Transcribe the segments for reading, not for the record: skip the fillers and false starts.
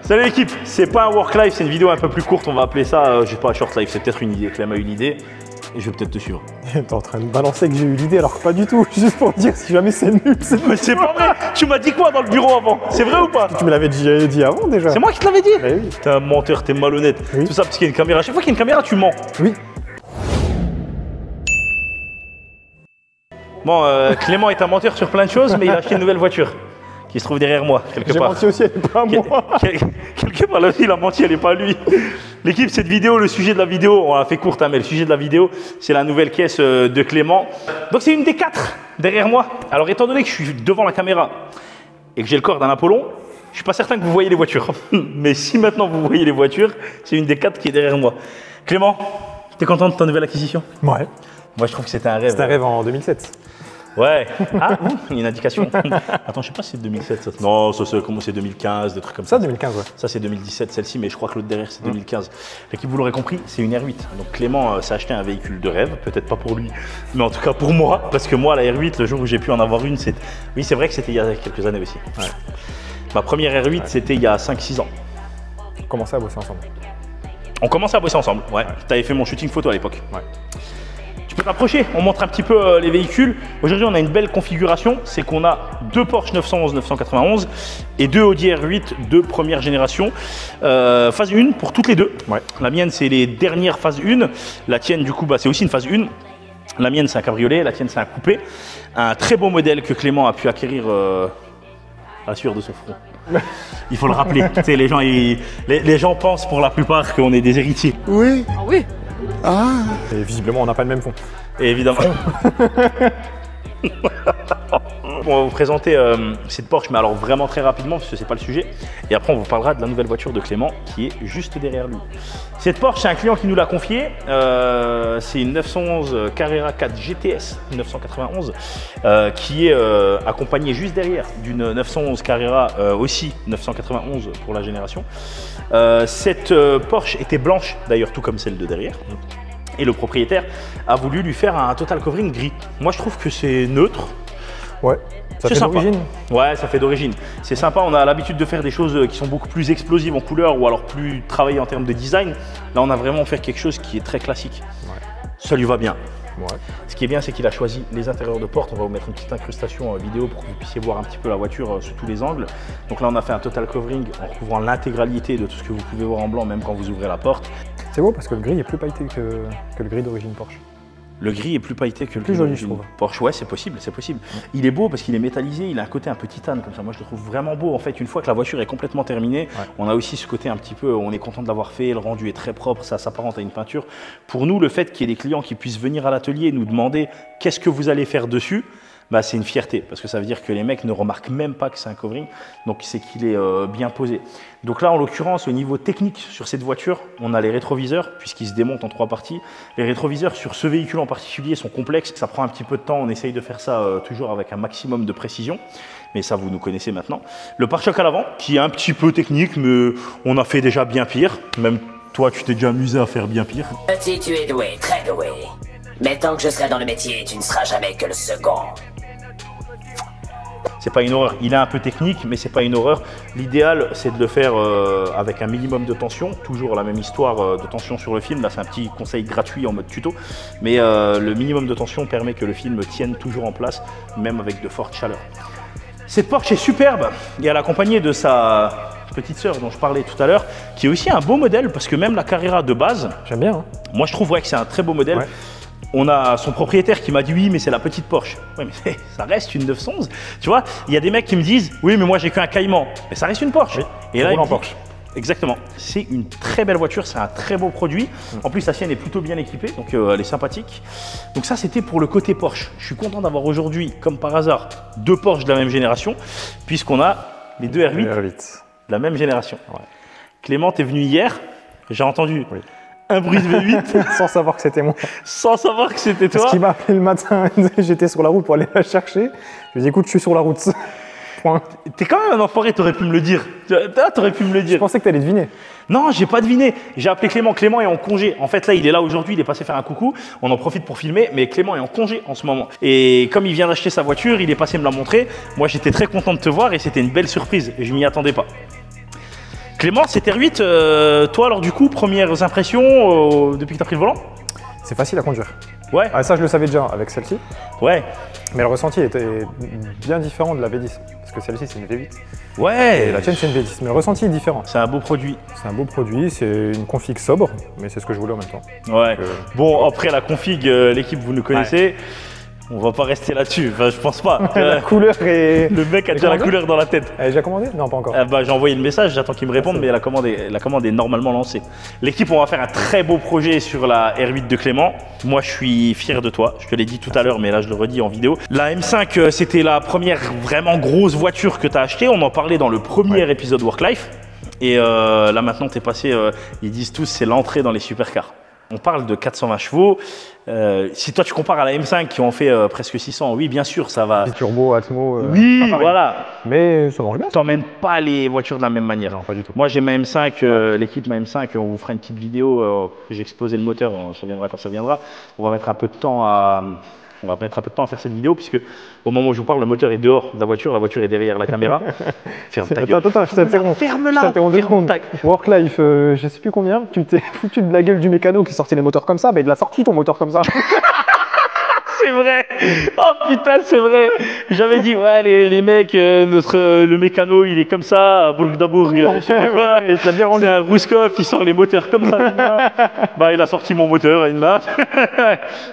Salut l'équipe, c'est pas un work life, c'est une vidéo un peu plus courte, on va appeler ça, je sais pas, short life, c'est peut-être une idée, Clem a eu l'idée et je vais peut-être te suivre. T'es en train de balancer que j'ai eu l'idée alors que pas du tout, juste pour dire si jamais c'est nul. Mais c'est pas vrai, tu m'as dit quoi dans le bureau avant? C'est vrai ou pas? Tu me l'avais dit avant déjà. C'est moi qui te l'avais dit? Bah oui. T'es un menteur, t'es malhonnête, Oui. tout ça parce qu'il y a une caméra, chaque fois qu'il y a une caméra tu mens. Oui. Bon, Clément est un menteur sur plein de choses, mais il a acheté une nouvelle voiture qui se trouve derrière moi, quelque J'ai part. menti aussi, elle est pas à moi. Quelque part là, il a menti, elle n'est pas à lui. L'équipe, cette vidéo, le sujet de la vidéo, on l'a fait courte, hein, mais le sujet de la vidéo, c'est la nouvelle caisse de Clément. Donc c'est une des 4 derrière moi. Alors étant donné que je suis devant la caméra et que j'ai le corps d'un Apollon, je suis pas certain que vous voyez les voitures. Mais si maintenant vous voyez les voitures, c'est une des 4 qui est derrière moi. Clément, t'es content de ta nouvelle acquisition? Ouais. Moi, je trouve que c'était un rêve. C'était un rêve en 2007. Ouais. Ah, une indication. Attends, je sais pas si c'est 2007. Ça. Non, ça c'est comment c'est 2015, des trucs comme ça. Ça, 2015, ouais. Ça, c'est 2017, celle-ci, mais je crois que l'autre derrière, c'est 2015. L'équipe, vous l'aurez compris, c'est une R8. Donc Clément s'est acheté un véhicule de rêve, peut-être pas pour lui, mais en tout cas pour moi, parce que moi, la R8, le jour où j'ai pu en avoir une, c'est... Oui, c'est vrai que c'était il y a quelques années aussi. Ouais. Ma première R8, c'était il y a 5-6 ans. On commençait à bosser ensemble. On commençait à bosser ensemble, ouais. Tu avais fait mon shooting photo à l'époque. Ouais. Tu peux t'approcher, on montre un petit peu les véhicules. Aujourd'hui, on a une belle configuration, c'est qu'on a 2 Porsche 911-991 et 2 Audi R8 de première génération. Phase 1 pour toutes les deux. Ouais. La mienne, c'est les dernières phases 1. La tienne, du coup, bah, c'est aussi une phase 1. La mienne, c'est un cabriolet, la tienne, c'est un coupé. Un très beau modèle que Clément a pu acquérir à la sueur de son front. Il faut le rappeler. Les gens pensent pour la plupart qu'on est des héritiers. Oui. Ah oui. Ah. Et visiblement, on n'a pas le même fond. Et évidemment. On va vous présenter cette Porsche, mais alors vraiment très rapidement, parce que c'est pas le sujet. Et après, on vous parlera de la nouvelle voiture de Clément qui est juste derrière lui. Cette Porsche, c'est un client qui nous l'a confiée. C'est une 911 Carrera 4 GTS 991 qui est accompagnée juste derrière d'une 911 Carrera aussi 991 pour la génération. Cette Porsche était blanche, d'ailleurs, tout comme celle de derrière. Et le propriétaire a voulu lui faire un total covering gris. Moi, je trouve que c'est neutre. Ouais, ça fait d'origine. Ouais, ça fait d'origine. C'est sympa, on a l'habitude de faire des choses qui sont beaucoup plus explosives en couleur ou alors plus travaillées en termes de design. Là, on a vraiment fait quelque chose qui est très classique. Ouais. Ça lui va bien. Ouais. Ce qui est bien, c'est qu'il a choisi les intérieurs de porte. On va vous mettre une petite incrustation vidéo pour que vous puissiez voir un petit peu la voiture sous tous les angles. Donc là, on a fait un total covering en recouvrant l'intégralité de tout ce que vous pouvez voir en blanc, même quand vous ouvrez la porte. C'est beau parce que le gris est plus pailleté que le gris d'origine Porsche. Le gris est plus pailleté que le plus joli, je trouve. Porsche, ouais, c'est possible, c'est possible. Il est beau parce qu'il est métallisé, il a un côté un peu titane comme ça. Moi, je le trouve vraiment beau. En fait, une fois que la voiture est complètement terminée, ouais. On a aussi ce côté un petit peu, on est content de l'avoir fait, le rendu est très propre, ça s'apparente à une peinture. Pour nous, le fait qu'il y ait des clients qui puissent venir à l'atelier et nous demander qu'est-ce que vous allez faire dessus, bah, c'est une fierté parce que ça veut dire que les mecs ne remarquent même pas que c'est un covering, donc c'est qu'il est bien posé. Donc là, en l'occurrence, au niveau technique sur cette voiture, on a les rétroviseurs puisqu'ils se démontent en 3 parties. Les rétroviseurs sur ce véhicule en particulier sont complexes, ça prend un petit peu de temps, on essaye de faire ça toujours avec un maximum de précision, mais ça vous nous connaissez maintenant. Le pare-choc à l'avant qui est un petit peu technique, mais on a fait déjà bien pire, même toi tu t'es déjà amusé à faire bien pire. Petit, tu es doué, très doué. Mais tant que je serai dans le métier, tu ne seras jamais que le second. C'est pas une horreur, il est un peu technique, mais c'est pas une horreur. L'idéal, c'est de le faire avec un minimum de tension, toujours la même histoire de tension sur le film. Là, c'est un petit conseil gratuit en mode tuto, mais le minimum de tension permet que le film tienne toujours en place, même avec de fortes chaleurs. Cette Porsche est superbe et elle est accompagnée de sa petite sœur dont je parlais tout à l'heure, qui est aussi un beau modèle, parce que même la Carrera de base, j'aime bien. Hein. Moi, je trouve ouais, que c'est un très beau modèle. Ouais. On a son propriétaire qui m'a dit oui, mais c'est la petite Porsche. Oui, mais ça reste une 911. Tu vois, il y a des mecs qui me disent oui, mais moi j'ai qu'un Cayman. Mais ça reste une Porsche. Oui, et là, il Porsche. Exactement. C'est une très belle voiture, c'est un très beau produit. En plus, la sienne est plutôt bien équipée, donc elle est sympathique. Donc ça, c'était pour le côté Porsche. Je suis content d'avoir aujourd'hui, comme par hasard, 2 Porsche de la même génération, puisqu'on a les 2 R8, de la même génération. Ouais. Clément, t'es venu hier, j'ai entendu. Oui. Un bruit de V8 sans savoir que c'était moi. Sans savoir que c'était toi. Parce qu'il m'a appelé le matin, j'étais sur la route pour aller la chercher. Je lui ai dit écoute, je suis sur la route. Point. T'es quand même un enfoiré, t'aurais pu me le dire. T'aurais pu me le dire. Je pensais que t'allais deviner. Non, j'ai pas deviné. J'ai appelé Clément. Clément est en congé. En fait, là, il est là aujourd'hui, il est passé faire un coucou. On en profite pour filmer, mais Clément est en congé en ce moment. Et comme il vient d'acheter sa voiture, il est passé me la montrer. Moi, j'étais très content de te voir et c'était une belle surprise. Et je m'y attendais pas. Clément, c'est R8, toi alors du coup, premières impressions depuis que tu as pris le volant? C'est facile à conduire. Ouais. Ah, ça, je le savais déjà avec celle-ci. Ouais. Mais le ressenti était bien différent de la V10. Parce que celle-ci, c'est une V8. Ouais. Et la tienne, c'est une V10. Mais le ressenti est différent. C'est un beau produit. C'est un beau produit, c'est une config sobre, mais c'est ce que je voulais en même temps. Ouais. Donc, bon, après la config, l'équipe, vous nous connaissez. On va pas rester là-dessus, enfin, je pense pas. la couleur est... Le mec a déjà la couleur dans la tête. Elle est déjà commandée? Non, pas encore. J'ai envoyé le message, j'attends qu'il me réponde, mais la commande est normalement lancée. L'équipe, on va faire un très beau projet sur la R8 de Clément. Moi, je suis fier de toi. Je te l'ai dit tout à l'heure, mais là, je le redis en vidéo. La M5, c'était la première vraiment grosse voiture que tu as achetée. On en parlait dans le premier épisode Work-Life. Et là, maintenant, tu es passé, ils disent tous, c'est l'entrée dans les supercars. On parle de 420 chevaux. Si toi tu compares à la M5 qui en fait presque 600, oui bien sûr ça va. Turbo, Atmo. Oui, voilà. Mais ça marche bien. T'emmènes pas les voitures de la même manière. Non, pas du tout. Moi j'ai ma M5, l'équipe ma M5, on vous fera une petite vidéo. J'ai exposé le moteur, ça viendra quand ça viendra. On va mettre un peu de temps à faire cette vidéo puisque au moment où je vous parle, le moteur est dehors de la voiture est derrière la caméra. Ferme ta gueule. Attends, je t'interromps. Ferme-la. Work-Life, je sais plus combien, tu t'es foutu de la gueule du mécano qui sortait les moteurs comme ça, mais il a sorti ton moteur comme ça. C'est vrai. Oh putain, c'est vrai. J'avais dit, ouais, les mecs, le mécano, il est comme ça, à Bourg-d'Abourg. C'est un Rouskov, il sort les moteurs comme ça. Bah, il a sorti mon moteur, il l'a.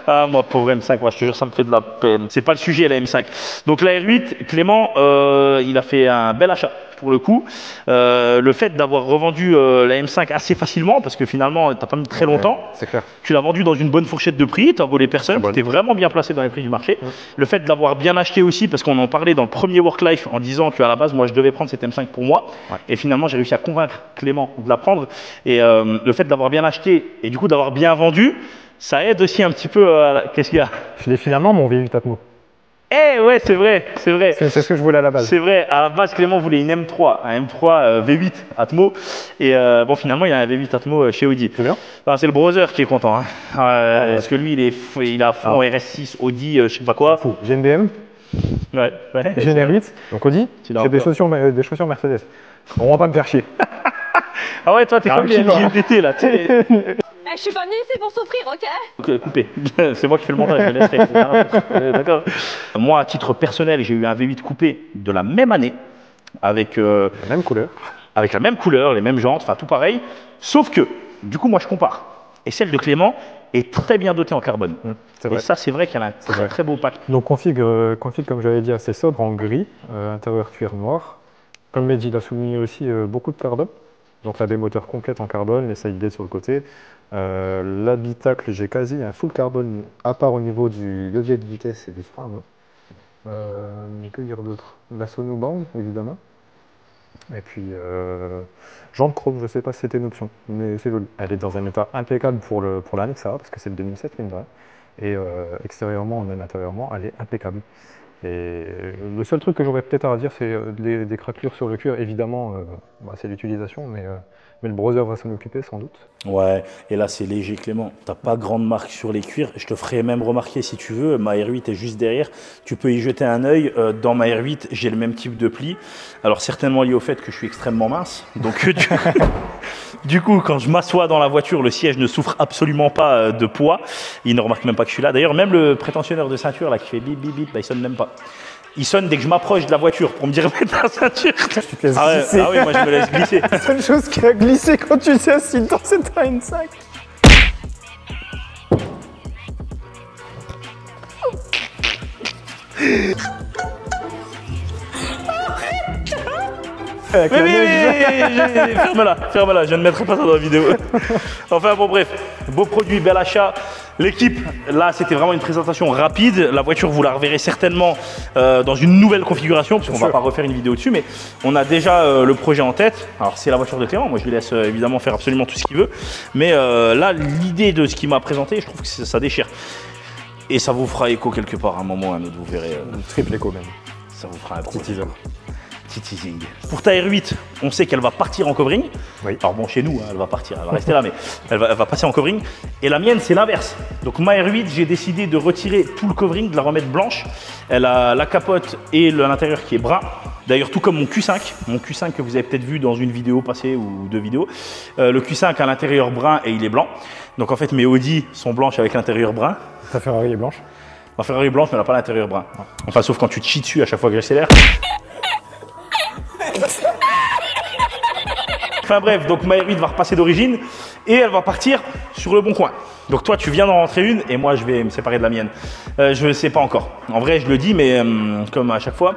Ah, moi, pauvre M5, moi, je te jure, ça me fait de la peine. C'est pas le sujet, la M5. Donc, la R8, Clément, il a fait un bel achat. Pour le coup, le fait d'avoir revendu la M5 assez facilement, parce que finalement, t'as pas mis très longtemps. C'est clair. Tu l'as vendu dans une bonne fourchette de prix, t'as volé personne, tu t'es vraiment bien placé dans les prix du marché. Le fait de l'avoir bien acheté aussi, parce qu'on en parlait dans le premier Work-Life en disant qu'à la base, moi, je devais prendre cette M5 pour moi. Et finalement, j'ai réussi à convaincre Clément de la prendre. Et le fait de l'avoir bien acheté et du coup d'avoir bien vendu, ça aide aussi un petit peu à... Qu'est-ce qu'il y a? Je l'ai finalement mon V8 Atmo. Eh ouais, c'est vrai, c'est vrai. C'est ce que je voulais à la base. C'est vrai, à la base, Clément voulait une M3, un M3 V8 Atmo. Et bon, finalement, il y a un V8 Atmo chez Audi. C'est bien. Enfin, c'est le brother qui est content. Hein. Parce que lui, il a fond RS6, Audi, je sais pas quoi. Fou. J'ai une BM, Ouais. j'ai une R8, donc Audi, j'ai des chaussures Mercedes. On va pas me faire chier. Ah ouais, toi, t'es comme JLDT là. Je suis pas venue ici pour souffrir, ok? Ok, coupé. C'est moi qui fais le montage, je le laisserai. D'accord. Moi, à titre personnel, j'ai eu un V8 coupé de la même année, avec La même couleur. avec la même couleur, les mêmes jantes, enfin tout pareil. Sauf que, du coup, moi je compare. Et celle de Clément est très bien dotée en carbone. C'est Et vrai. ça, c'est vrai qu'elle a un très beau pack. Donc config comme j'avais dit, assez sobre en gris, intérieur cuir noir. Comme Mehdi l'a souligné aussi, beaucoup de carbone. Donc là, des moteurs complètes en carbone, les side sur le côté. L'habitacle, j'ai quasi un full carbone, à part au niveau du levier de vitesse et des freins. Que dire d'autre? La sonoband, évidemment. Et puis, jantes chrome, je ne sais pas si c'était une option, mais c'est joli. Elle est dans un état impeccable pour l'année que ça va, parce que c'est le 2007, mine de rien. Et extérieurement, même intérieurement, elle est impeccable. Et le seul truc que j'aurais peut-être à dire, c'est des craquelures sur le cuir. Évidemment, c'est l'utilisation, mais le browser va s'en occuper sans doute. Ouais, et là c'est léger Clément, t'as pas grande marque sur les cuirs, je te ferai même remarquer si tu veux, ma R8 est juste derrière, tu peux y jeter un œil, dans ma R8 j'ai le même type de pli, alors certainement lié au fait que je suis extrêmement mince, donc du coup quand je m'assois dans la voiture, le siège ne souffre absolument pas de poids, il ne remarque même pas que je suis là, d'ailleurs même le prétentionneur de ceinture là qui fait bip bip bip, bah, il sonne même pas. Il sonne dès que je m'approche de la voiture pour me dire mettre la ceinture. Tu te laisses Ah ouais, glisser. ah oui, moi je me laisse glisser. La seule chose qui a glissé quand tu t'es assis dans cette N5. Avec la neige. Ferme-la, je ne mettrai pas ça dans la vidéo. Enfin bon bref, beau produit, bel achat. L'équipe, là c'était vraiment une présentation rapide. La voiture vous la reverrez certainement dans une nouvelle configuration, parce qu'on ne va pas refaire une vidéo dessus, mais on a déjà le projet en tête. Alors c'est la voiture de Clément, moi je lui laisse évidemment faire absolument tout ce qu'il veut. Mais là, l'idée de ce qu'il m'a présenté, je trouve que ça déchire. Et ça vous fera écho quelque part à un moment ou à un autre, vous verrez. Triple écho même. Ça vous fera un Petit projet. teaser. petit teasing. Pour ta R8, on sait qu'elle va partir en covering. Oui. Alors bon, chez nous, hein, elle va partir, elle va rester là, mais elle va passer en covering. Et la mienne, c'est l'inverse. Donc ma R8, j'ai décidé de retirer tout le covering, de la remettre blanche. Elle a la capote et l'intérieur qui est brun. D'ailleurs, tout comme mon Q5 que vous avez peut-être vu dans une vidéo passée ou 2 vidéos. Le Q5 a l'intérieur brun et il est blanc. Donc en fait, mes Audi sont blanches avec l'intérieur brun. Ta Ferrari est blanche? Ma Ferrari est blanche, mais elle n'a pas l'intérieur brun. Enfin, sauf quand tu te chies dessus à chaque fois que j'accélère. Enfin bref, donc ma R8 va repasser d'origine et elle va partir sur le bon coin. Donc toi, tu viens d'en rentrer une et moi, je vais me séparer de la mienne. Je ne sais pas encore. En vrai, je le dis, mais comme à chaque fois,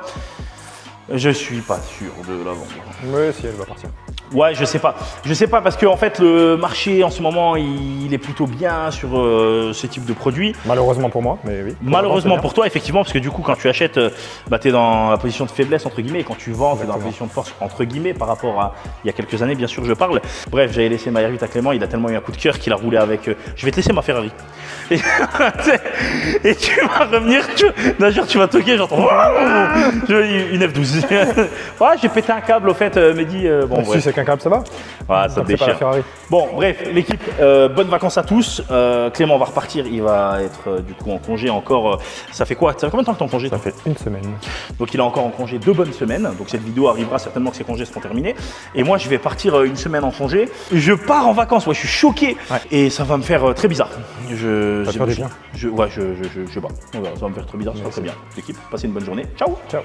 je suis pas sûr de la vendre. Oui, si, elle va partir. Ouais, je sais pas. Je sais pas parce que en fait, le marché en ce moment, il est plutôt bien sur ce type de produit. Malheureusement pour moi, mais oui. Malheureusement pour toi, effectivement, parce que du coup, quand tu achètes, tu es dans la position de faiblesse, entre guillemets, et quand tu vends, tu es dans la position de force, entre guillemets, par rapport à il y a quelques années, bien sûr, je parle. Bref, j'avais laissé ma R8 à Clément, il a tellement eu un coup de cœur qu'il a roulé avec. Je vais te laisser ma Ferrari. Et tu vas revenir, d'un jour, tu vas toquer, j'entends une F12. Ouais, j'ai pété un câble, au fait, Mehdi. Bon, si c'est qu'un câble, ça va. Ouais, ça déchire. Bon, bref, l'équipe, bonnes vacances à tous. Clément va repartir, il va être du coup en congé encore. Ça fait quoi? Ça fait combien de temps que tu es en congé? Ça fait une semaine. Donc il est encore en congé 2 bonnes semaines. Donc cette vidéo arrivera certainement que ses congés seront terminés. Et moi, je vais partir une semaine en congé. Je pars en vacances, ouais, je suis choqué. Ouais. Et ça va me faire très bizarre. Ça va faire du bien. Ouais, je sais pas. Ça va me faire très bizarre, ça va très bien. L'équipe, passez une bonne journée. Ciao. Ciao.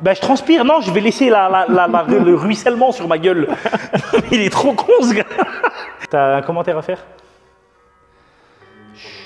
Bah, je transpire, non, je vais laisser le ruissellement sur ma gueule. Il est trop con ce gars. T'as un commentaire à faire? Chut.